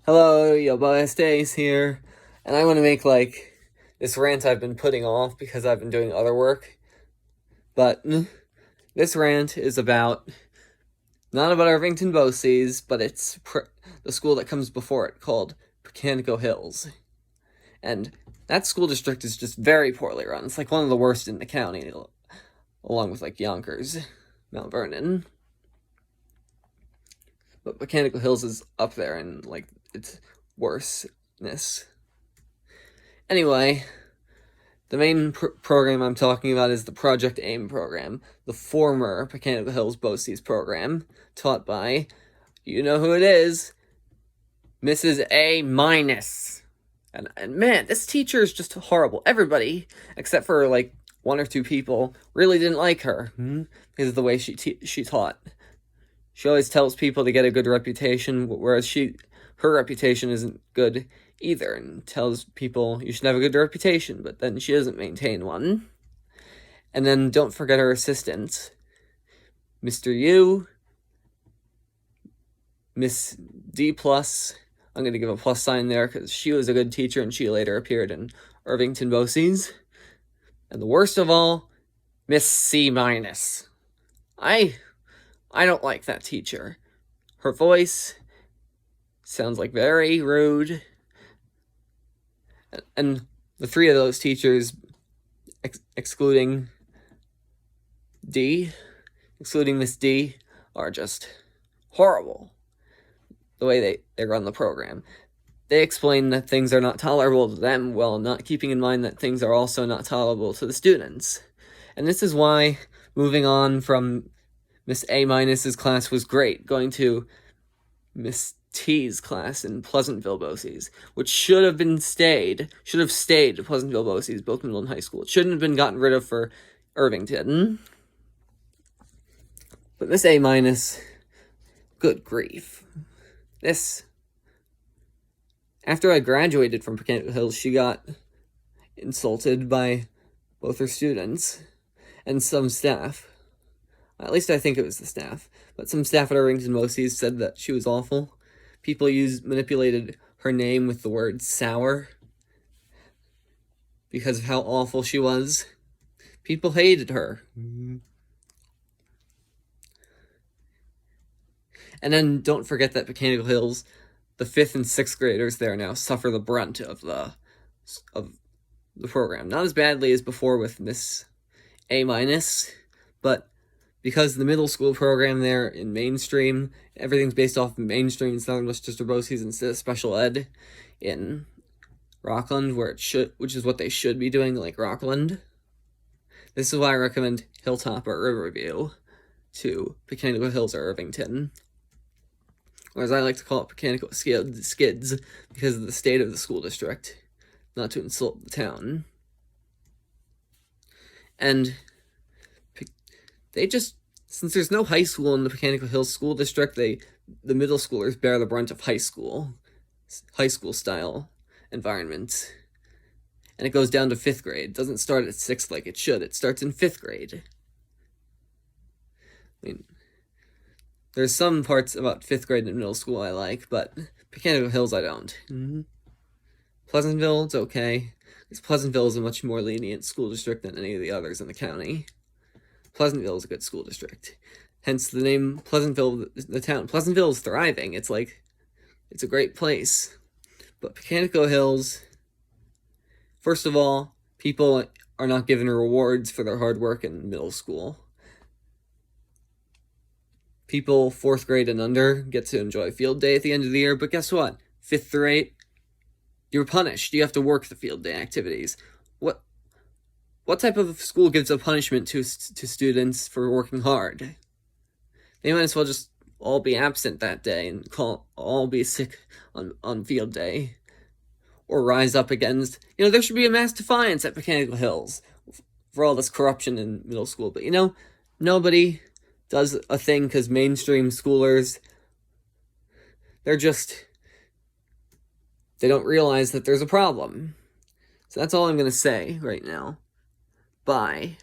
Hello, yo, BOCES here, and I want to make, this rant I've been putting off because I've been doing other work, but this rant is not about Irvington BOCES, but it's the school that comes before it, called Pocantico Hills, and that school district is just very poorly run. It's, one of the worst in the county, along with, Yonkers, Mount Vernon, but Pocantico Hills is up there in, its worseness. Anyway, the main program I'm talking about is the Project AIM program, the former Pocantico Hills BOCES program, taught by, you know who it is, Mrs. A-. And man, this teacher is just horrible. Everybody, except for, one or two people, really didn't like her, because of the way she taught. She always tells people to get a good reputation, whereas her reputation isn't good either, and tells people you should have a good reputation, but then she doesn't maintain one. And then don't forget her assistants, Mr. U, Miss D+. I'm going to give a plus sign there because she was a good teacher and she later appeared in Irvington BOCES. And the worst of all, Miss C-. I don't like that teacher. Her voice sounds very rude. And the three of those teachers, excluding Miss D, are just horrible. The way they run the program. They explain that things are not tolerable to them while not keeping in mind that things are also not tolerable to the students. And this is why moving on from Miss A-'s class was great, going to Miss T's class in Pleasantville BOCES, which should have stayed Pleasantville BOCES, both middle and high school. It shouldn't have been gotten rid of for Irvington. But Miss A-, good grief. After I graduated from Pocantico Hills, she got insulted by both her students and some staff. At least I think it was the staff. But some staff at Irvington BOCES said that she was awful. People manipulated her name with the word sour because of how awful she was. People hated her. And then don't forget that Pocantico Hills, the 5th and 6th graders there now suffer the brunt of the program. Not as badly as before with Miss A-, but because the middle school program there in mainstream, everything's based off of mainstream in Southern Westchester BOCES instead of special ed in Rockland, which is what they should be doing, like Rockland. This is why I recommend Hilltop or Riverview to Pocantico Hills or Irvington. Or as I like to call it, Pocantico Skids, because of the state of the school district, not to insult the town. And since there's no high school in the Pocantico Hills school district, the middle schoolers bear the brunt of high school style environments. And it goes down to 5th grade. It doesn't start at 6th like it should. It starts in 5th grade. I mean, there's some parts about 5th grade and middle school I like, but Pocantico Hills I don't. Pleasantville, it's okay. Because Pleasantville is a much more lenient school district than any of the others in the county. Pleasantville is a good school district. Hence the name Pleasantville, the town. Pleasantville is thriving. It's a great place. But Pocantico Hills, first of all, people are not given rewards for their hard work in middle school. People 4th grade and under get to enjoy field day at the end of the year, but guess what? 5th through 8th, you're punished. You have to work the field day activities. What type of school gives a punishment to students for working hard? They might as well just all be absent that day and all be sick on field day. Or rise up against, there should be a mass defiance at Pocantico Hills for all this corruption in middle school. But, nobody does a thing because mainstream schoolers, they don't realize that there's a problem. So that's all I'm going to say right now. Bye.